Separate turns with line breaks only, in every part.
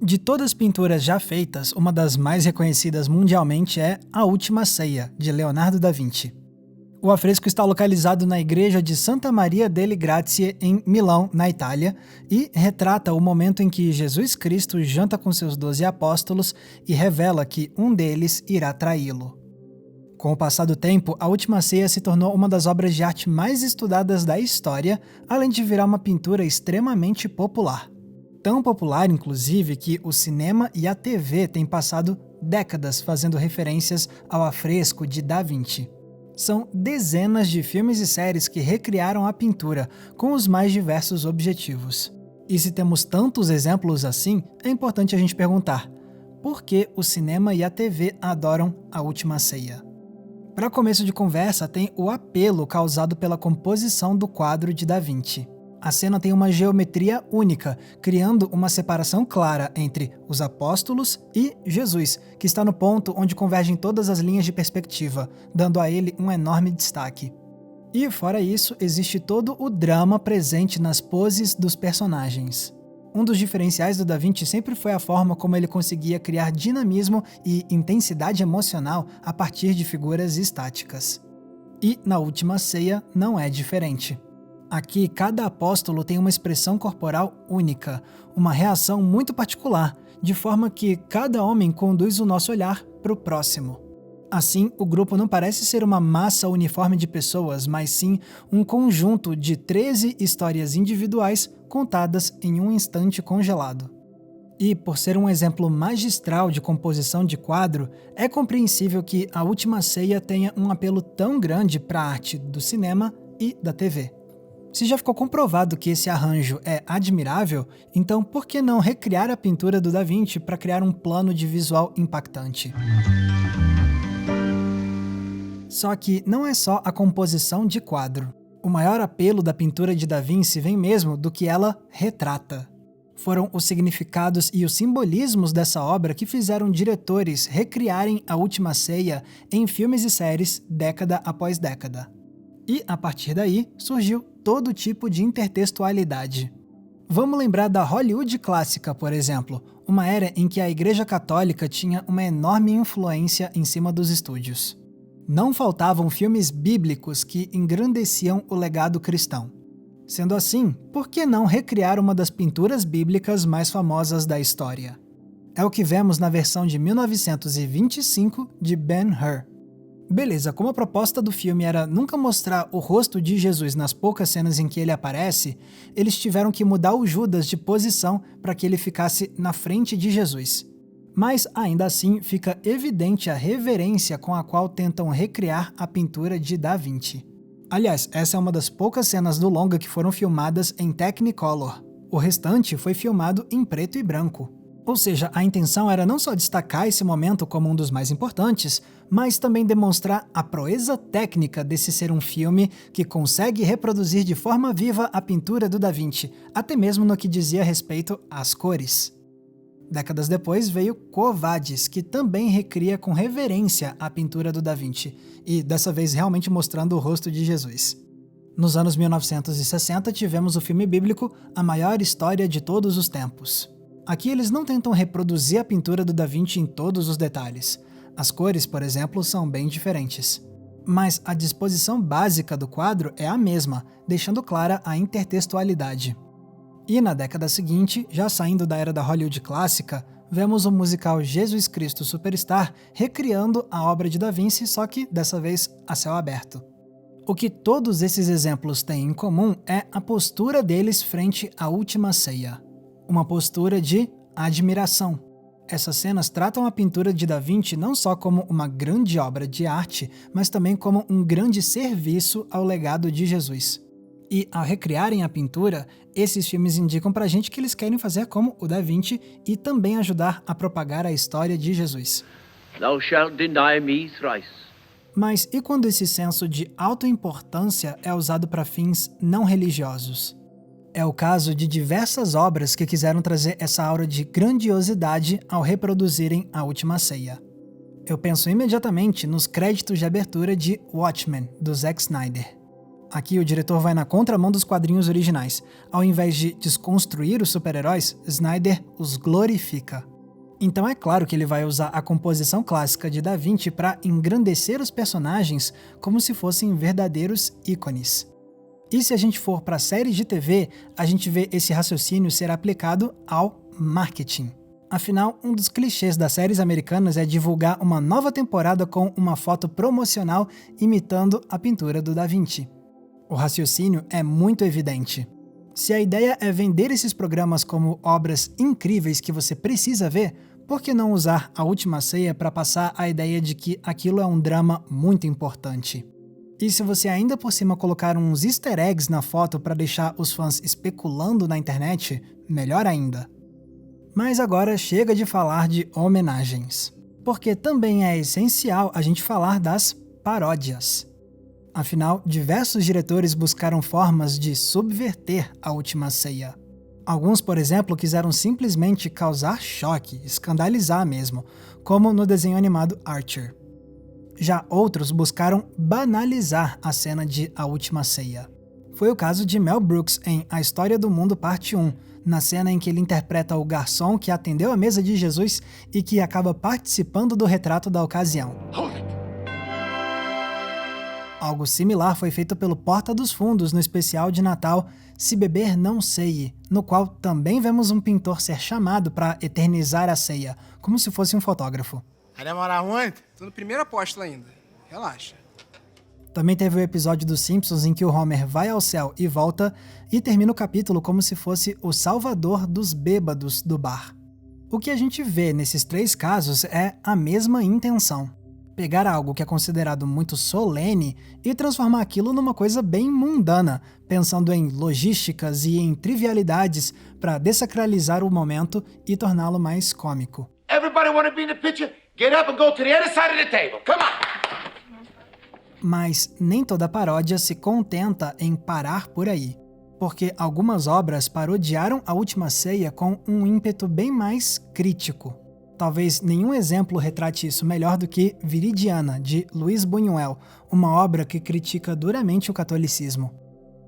De todas as pinturas já feitas, uma das mais reconhecidas mundialmente é A Última Ceia, de Leonardo da Vinci. O afresco está localizado na igreja de Santa Maria delle Grazie, em Milão, na Itália, e retrata o momento em que Jesus Cristo janta com seus 12 apóstolos e revela que um deles irá traí-lo. Com o passar do tempo, A Última Ceia se tornou uma das obras de arte mais estudadas da história, além de virar uma pintura extremamente popular. Tão popular, inclusive, que o cinema e a TV têm passado décadas fazendo referências ao afresco de Da Vinci. São dezenas de filmes e séries que recriaram a pintura, com os mais diversos objetivos. E se temos tantos exemplos assim, é importante a gente perguntar: por que o cinema e a TV adoram A Última Ceia? Para começo de conversa, tem o apelo causado pela composição do quadro de Da Vinci. A cena tem uma geometria única, criando uma separação clara entre os apóstolos e Jesus, que está no ponto onde convergem todas as linhas de perspectiva, dando a ele um enorme destaque. E, fora isso, existe todo o drama presente nas poses dos personagens. Um dos diferenciais do Da Vinci sempre foi a forma como ele conseguia criar dinamismo e intensidade emocional a partir de figuras estáticas. E, na Última Ceia, não é diferente. Aqui, cada apóstolo tem uma expressão corporal única, uma reação muito particular, de forma que cada homem conduz o nosso olhar para o próximo. Assim, o grupo não parece ser uma massa uniforme de pessoas, mas sim um conjunto de 13 histórias individuais contadas em um instante congelado. E, por ser um exemplo magistral de composição de quadro, é compreensível que A Última Ceia tenha um apelo tão grande para a arte do cinema e da TV. Se já ficou comprovado que esse arranjo é admirável, então por que não recriar a pintura do Da Vinci para criar um plano de visual impactante? Só que não é só a composição de quadro. O maior apelo da pintura de Da Vinci vem mesmo do que ela retrata. Foram os significados e os simbolismos dessa obra que fizeram diretores recriarem A Última Ceia em filmes e séries década após década. E, a partir daí, surgiu todo tipo de intertextualidade. Vamos lembrar da Hollywood clássica, por exemplo, uma era em que a Igreja Católica tinha uma enorme influência em cima dos estúdios. Não faltavam filmes bíblicos que engrandeciam o legado cristão. Sendo assim, por que não recriar uma das pinturas bíblicas mais famosas da história? É o que vemos na versão de 1925 de Ben-Hur. Beleza, como a proposta do filme era nunca mostrar o rosto de Jesus nas poucas cenas em que ele aparece, eles tiveram que mudar o Judas de posição para que ele ficasse na frente de Jesus. Mas, ainda assim, fica evidente a reverência com a qual tentam recriar a pintura de Da Vinci. Aliás, essa é uma das poucas cenas do longa que foram filmadas em Technicolor. O restante foi filmado em preto e branco. Ou seja, a intenção era não só destacar esse momento como um dos mais importantes, mas também demonstrar a proeza técnica desse ser um filme que consegue reproduzir de forma viva a pintura do Da Vinci, até mesmo no que dizia respeito às cores. Décadas depois veio Quo Vadis, que também recria com reverência a pintura do Da Vinci, e dessa vez realmente mostrando o rosto de Jesus. Nos anos 1960 tivemos o filme bíblico A Maior História de Todos os Tempos. Aqui eles não tentam reproduzir a pintura do Da Vinci em todos os detalhes. As cores, por exemplo, são bem diferentes. Mas a disposição básica do quadro é a mesma, deixando clara a intertextualidade. E na década seguinte, já saindo da era da Hollywood clássica, vemos o musical Jesus Cristo Superstar recriando a obra de Da Vinci, só que dessa vez a céu aberto. O que todos esses exemplos têm em comum é a postura deles frente à Última Ceia. Uma postura de admiração. Essas cenas tratam a pintura de Da Vinci não só como uma grande obra de arte, mas também como um grande serviço ao legado de Jesus. E, ao recriarem a pintura, esses filmes indicam pra gente que eles querem fazer como o Da Vinci e também ajudar a propagar a história de Jesus.
Thou shalt deny me thrice.
Mas e quando esse senso de autoimportância é usado para fins não religiosos? É o caso de diversas obras que quiseram trazer essa aura de grandiosidade ao reproduzirem A Última Ceia. Eu penso imediatamente nos créditos de abertura de Watchmen, do Zack Snyder. Aqui o diretor vai na contramão dos quadrinhos originais. Ao invés de desconstruir os super-heróis, Snyder os glorifica. Então é claro que ele vai usar a composição clássica de Da Vinci para engrandecer os personagens como se fossem verdadeiros ícones. E se a gente for para séries de TV, a gente vê esse raciocínio ser aplicado ao marketing. Afinal, um dos clichês das séries americanas é divulgar uma nova temporada com uma foto promocional imitando a pintura do Da Vinci. O raciocínio é muito evidente. Se a ideia é vender esses programas como obras incríveis que você precisa ver, por que não usar A Última Ceia para passar a ideia de que aquilo é um drama muito importante? E se você ainda por cima colocar uns easter eggs na foto para deixar os fãs especulando na internet, melhor ainda. Mas agora chega de falar de homenagens, porque também é essencial a gente falar das paródias. Afinal, diversos diretores buscaram formas de subverter A Última Ceia. Alguns, por exemplo, quiseram simplesmente causar choque, escandalizar mesmo, como no desenho animado Archer. Já outros buscaram banalizar a cena de A Última Ceia. Foi o caso de Mel Brooks em A História do Mundo Parte 1, na cena em que ele interpreta o garçom que atendeu a mesa de Jesus e que acaba participando do retrato da ocasião. Algo similar foi feito pelo Porta dos Fundos no especial de Natal Se Beber Não Ceie, no qual também vemos um pintor ser chamado para eternizar a ceia, como se fosse um fotógrafo.
Vai demorar muito? Tô no primeiro apóstolo ainda. Relaxa.
Também teve o episódio dos Simpsons em que o Homer vai ao céu e volta e termina o capítulo como se fosse o salvador dos bêbados do bar. O que a gente vê nesses três casos é a mesma intenção. Pegar algo que é considerado muito solene e transformar aquilo numa coisa bem mundana, pensando em logísticas e em trivialidades para desacralizar o momento e torná-lo mais cômico.
Everybody want to be in the picture? Get up and go to the other side of the table. Come on!
Mas nem toda paródia se contenta em parar por aí, porque algumas obras parodiaram A Última Ceia com um ímpeto bem mais crítico. Talvez nenhum exemplo retrate isso melhor do que Viridiana, de Luiz Buñuel, uma obra que critica duramente o catolicismo.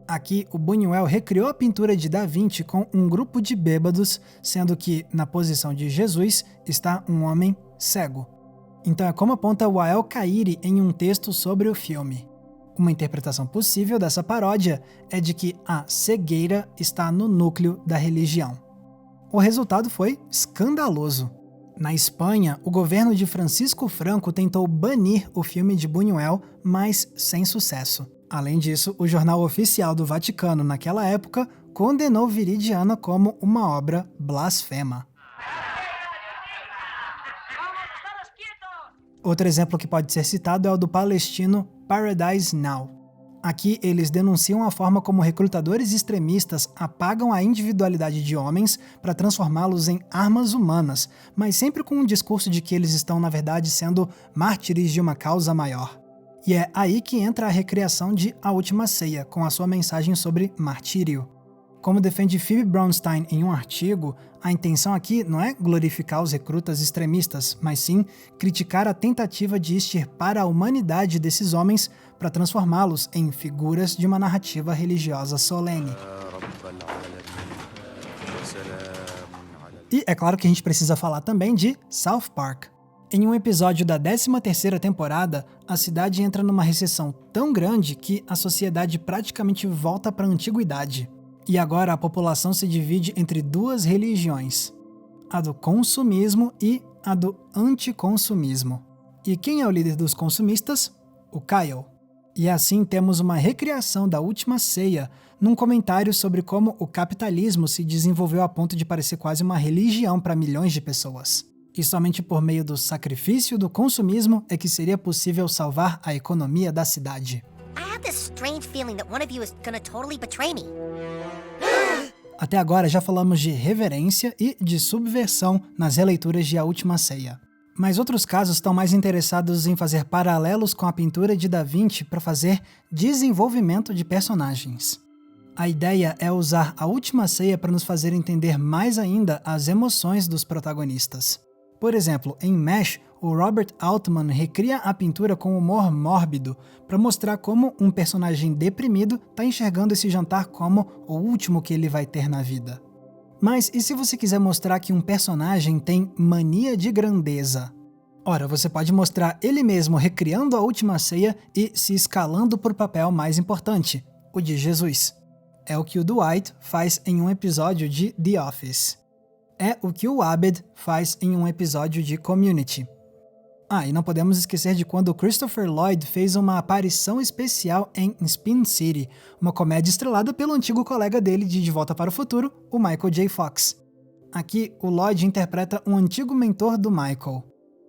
Aqui, o Buñuel recriou a pintura de Da Vinci com um grupo de bêbados, sendo que, na posição de Jesus, está um homem cego. Então é como aponta Wael Kairi em um texto sobre o filme. Uma interpretação possível dessa paródia é de que a cegueira está no núcleo da religião. O resultado foi escandaloso. Na Espanha, o governo de Francisco Franco tentou banir o filme de Buñuel, mas sem sucesso. Além disso, o jornal oficial do Vaticano naquela época condenou Viridiana como uma obra blasfema. Outro exemplo que pode ser citado é o do palestino Paradise Now. Aqui, eles denunciam a forma como recrutadores extremistas apagam a individualidade de homens para transformá-los em armas humanas, mas sempre com um discurso de que eles estão, na verdade, sendo mártires de uma causa maior. E é aí que entra a recriação de A Última Ceia, com a sua mensagem sobre martírio. Como defende Phoebe Bronstein em um artigo, a intenção aqui não é glorificar os recrutas extremistas, mas sim criticar a tentativa de extirpar a humanidade desses homens para transformá-los em figuras de uma narrativa religiosa solene. E é claro que a gente precisa falar também de South Park. Em um episódio da 13ª temporada, a cidade entra numa recessão tão grande que a sociedade praticamente volta para a antiguidade. E agora a população se divide entre duas religiões, a do consumismo e a do anticonsumismo. E quem é o líder dos consumistas? O Kyle. E assim temos uma recriação da Última Ceia num comentário sobre como o capitalismo se desenvolveu a ponto de parecer quase uma religião para milhões de pessoas. E somente por meio do sacrifício do consumismo é que seria possível salvar a economia da cidade.
I have this strange feeling that one of you is gonna totally betray me.
Até agora já falamos de reverência e de subversão nas releituras de A Última Ceia. Mas outros casos estão mais interessados em fazer paralelos com a pintura de Da Vinci para fazer desenvolvimento de personagens. A ideia é usar A Última Ceia para nos fazer entender mais ainda as emoções dos protagonistas. Por exemplo, em MASH, o Robert Altman recria a pintura com humor mórbido para mostrar como um personagem deprimido está enxergando esse jantar como o último que ele vai ter na vida. Mas e se você quiser mostrar que um personagem tem mania de grandeza? Ora, você pode mostrar ele mesmo recriando a última ceia e se escalando por papel mais importante, o de Jesus. É o que o Dwight faz em um episódio de The Office. É o que o Abed faz em um episódio de Community. E não podemos esquecer de quando Christopher Lloyd fez uma aparição especial em Spin City, uma comédia estrelada pelo antigo colega dele de Volta para o Futuro, o Michael J. Fox. Aqui, o Lloyd interpreta um antigo mentor do Michael.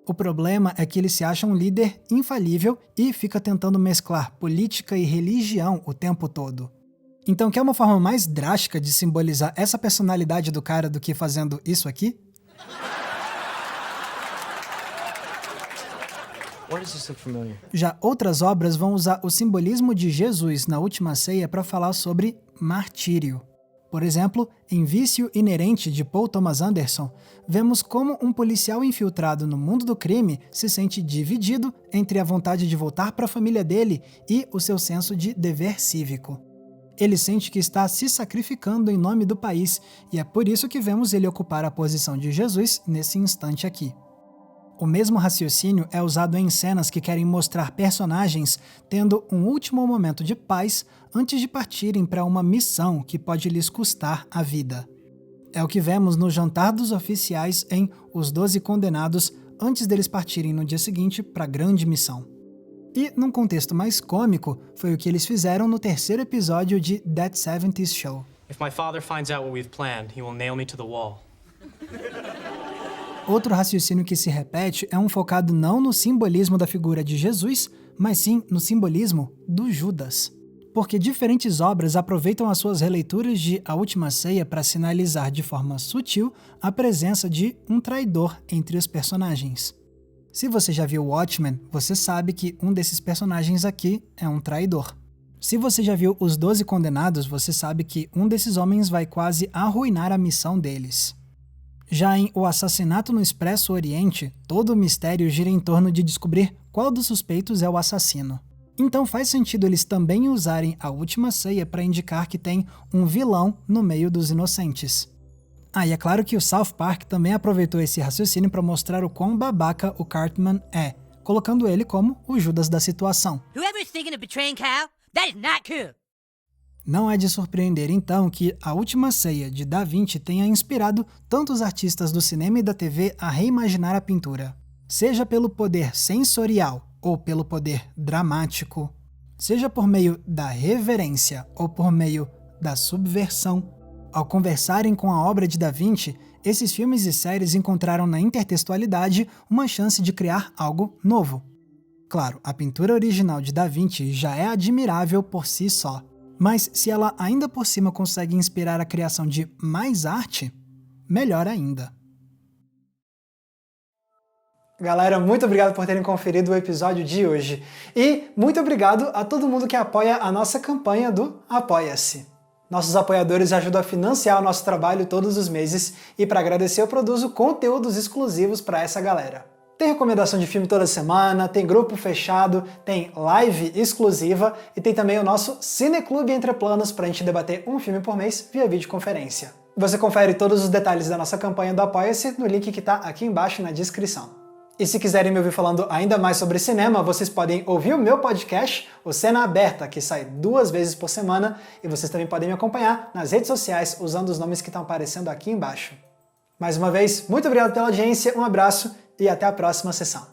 O problema é que ele se acha um líder infalível e fica tentando mesclar política e religião o tempo todo. Então, quer uma forma mais drástica de simbolizar essa personalidade do cara do que fazendo isso aqui? Já outras obras vão usar o simbolismo de Jesus na última ceia para falar sobre martírio. Por exemplo, em Vício Inerente de Paul Thomas Anderson, vemos como um policial infiltrado no mundo do crime se sente dividido entre a vontade de voltar para a família dele e o seu senso de dever cívico. Ele sente que está se sacrificando em nome do país, e é por isso que vemos ele ocupar a posição de Jesus nesse instante aqui. O mesmo raciocínio é usado em cenas que querem mostrar personagens tendo um último momento de paz antes de partirem para uma missão que pode lhes custar a vida. É o que vemos no jantar dos oficiais em Os 12 Condenados antes deles partirem no dia seguinte para a grande missão. E, num contexto mais cômico, foi o que eles fizeram no terceiro episódio de That 70s Show.
If my father finds out what we've planned, he will nail me to the wall.
Outro raciocínio que se repete é um focado não no simbolismo da figura de Jesus, mas sim no simbolismo do Judas. Porque diferentes obras aproveitam as suas releituras de A Última Ceia para sinalizar de forma sutil a presença de um traidor entre os personagens. Se você já viu Watchmen, você sabe que um desses personagens aqui é um traidor. Se você já viu Os 12 Condenados, você sabe que um desses homens vai quase arruinar a missão deles. Já em O Assassinato no Expresso Oriente, todo o mistério gira em torno de descobrir qual dos suspeitos é o assassino. Então faz sentido eles também usarem A Última Ceia para indicar que tem um vilão no meio dos inocentes. E é claro que o South Park também aproveitou esse raciocínio para mostrar o quão babaca o Cartman é, colocando ele como o Judas da situação.
Whoever's thinking of betraying Cal, that is not cool.
Não é de surpreender, então, que A Última Ceia, de Da Vinci, tenha inspirado tantos artistas do cinema e da TV a reimaginar a pintura. Seja pelo poder sensorial ou pelo poder dramático, seja por meio da reverência ou por meio da subversão. Ao conversarem com a obra de Da Vinci, esses filmes e séries encontraram na intertextualidade uma chance de criar algo novo. Claro, a pintura original de Da Vinci já é admirável por si só. Mas se ela ainda por cima consegue inspirar a criação de mais arte, melhor ainda. Galera, muito obrigado por terem conferido o episódio de hoje. E muito obrigado a todo mundo que apoia a nossa campanha do Apoia-se. Nossos apoiadores ajudam a financiar o nosso trabalho todos os meses e para agradecer eu produzo conteúdos exclusivos para essa galera. Tem recomendação de filme toda semana, tem grupo fechado, tem live exclusiva e tem também o nosso Cineclube Entre Planos para a gente debater um filme por mês via videoconferência. Você confere todos os detalhes da nossa campanha do Apoia-se no link que está aqui embaixo na descrição. E se quiserem me ouvir falando ainda mais sobre cinema, vocês podem ouvir o meu podcast, o Cena Aberta, que sai 2 vezes por semana, e vocês também podem me acompanhar nas redes sociais usando os nomes que estão aparecendo aqui embaixo. Mais uma vez, muito obrigado pela audiência, um abraço e até a próxima sessão.